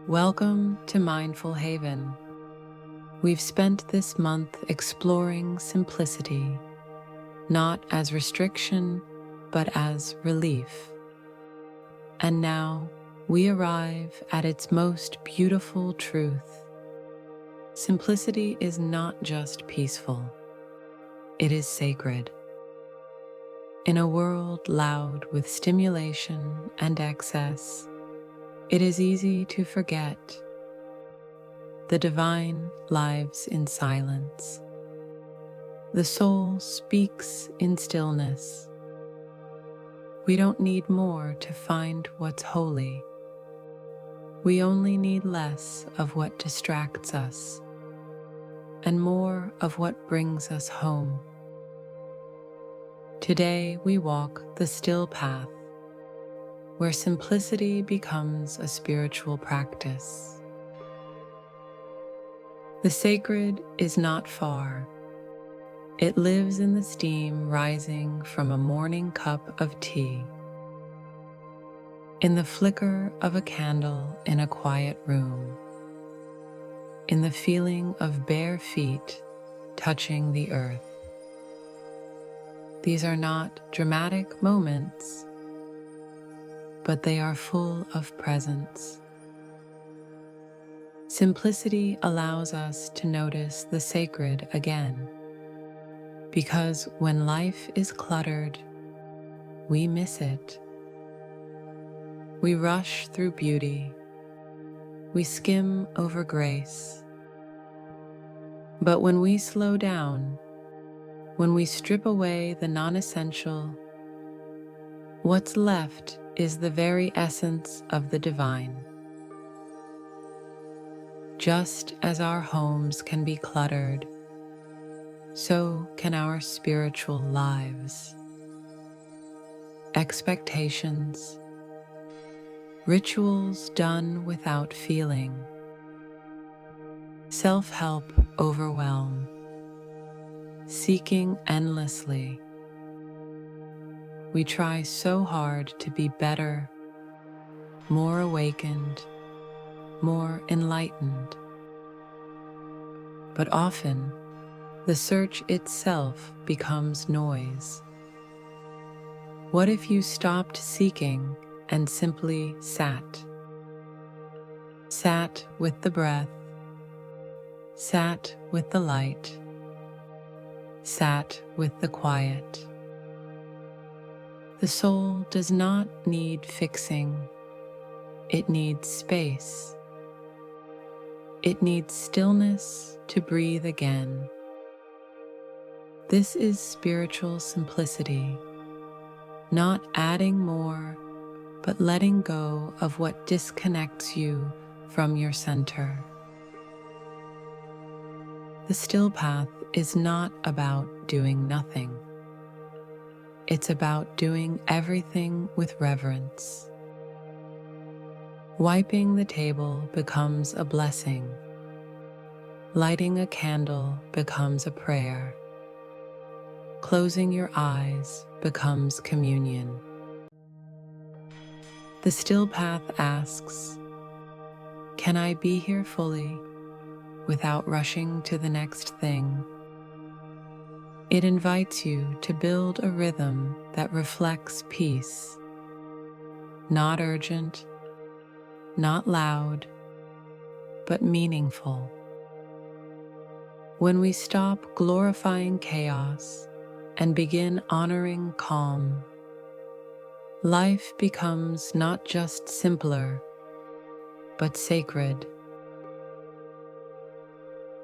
Welcome to Mindful Haven. We've spent this month exploring simplicity, not as restriction, but as relief. And now we arrive at its most beautiful truth. Simplicity is not just peaceful, it is sacred. In a world loud with stimulation and excess, it is easy to forget. The divine lives in silence. The soul speaks in stillness. We don't need more to find what's holy. We only need less of what distracts us and more of what brings us home. Today we walk the still path, where simplicity becomes a spiritual practice. The sacred is not far. It lives in the steam rising from a morning cup of tea, in the flicker of a candle in a quiet room, in the feeling of bare feet touching the earth. These are not dramatic moments, but they are full of presence. Simplicity allows us to notice the sacred again, because when life is cluttered, we miss it. We rush through beauty, we skim over grace. But when we slow down, when we strip away the non-essential, what's left is the very essence of the divine. Just as our homes can be cluttered, so can our spiritual lives. Expectations, rituals done without feeling, self-help overwhelm, seeking endlessly. We try so hard to be better, more awakened, more enlightened. But often, the search itself becomes noise. What if you stopped seeking and simply sat? Sat with the breath, sat with the light, sat with the quiet. The soul does not need fixing, it needs space. It needs stillness to breathe again. This is spiritual simplicity, not adding more, but letting go of what disconnects you from your center. The still path is not about doing nothing. It's about doing everything with reverence. Wiping the table becomes a blessing. Lighting a candle becomes a prayer. Closing your eyes becomes communion. The still path asks, can I be here fully without rushing to the next thing? It invites you to build a rhythm that reflects peace, not urgent, not loud, but meaningful. When we stop glorifying chaos and begin honoring calm, life becomes not just simpler, but sacred.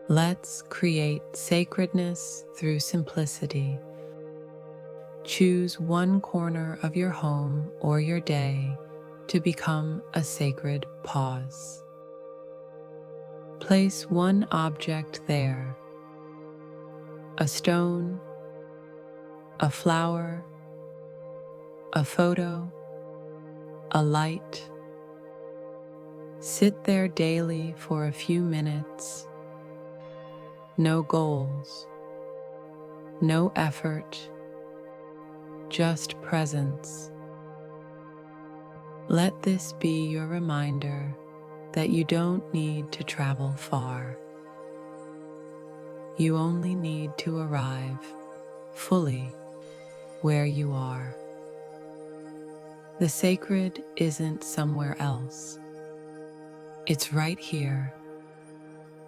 Let's create sacredness through simplicity. Choose one corner of your home or your day to become a sacred pause. Place one object there: a stone, a flower, a photo, a light. Sit there daily for a few minutes. No goals, no effort, just presence. Let this be your reminder that you don't need to travel far. You only need to arrive fully where you are. The sacred isn't somewhere else. It's right here,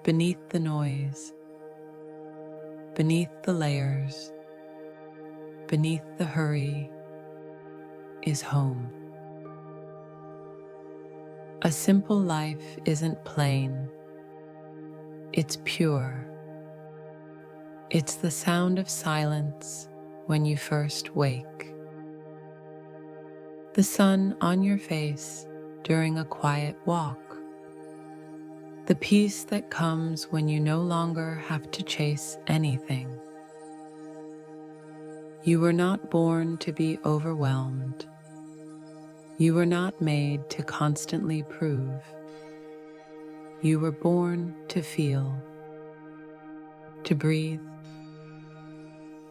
beneath the noise, beneath the layers, beneath the hurry, is home. A simple life isn't plain. It's pure. It's the sound of silence when you first wake. The sun on your face during a quiet walk. The peace that comes when you no longer have to chase anything. You were not born to be overwhelmed. You were not made to constantly prove. You were born to feel, to breathe,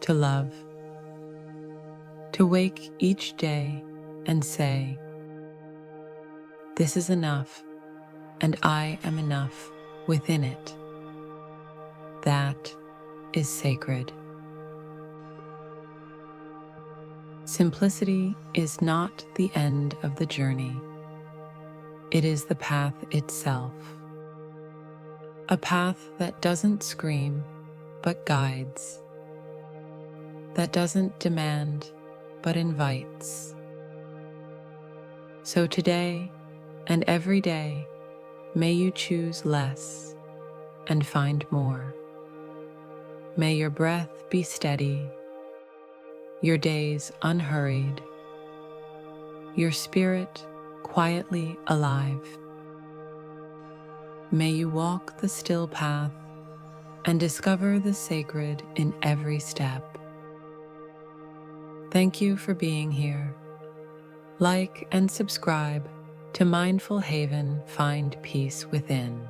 to love, to wake each day and say, "This is enough, and I am enough within it." That is sacred. Simplicity is not the end of the journey. It is the path itself. A path that doesn't scream, but guides. That doesn't demand, but invites. So today and every day, may you choose less and find more. May your breath be steady, your days unhurried, your spirit quietly alive. May you walk the still path and discover the sacred in every step. Thank you for being here. Like and subscribe to Mindful Haven. Find peace within.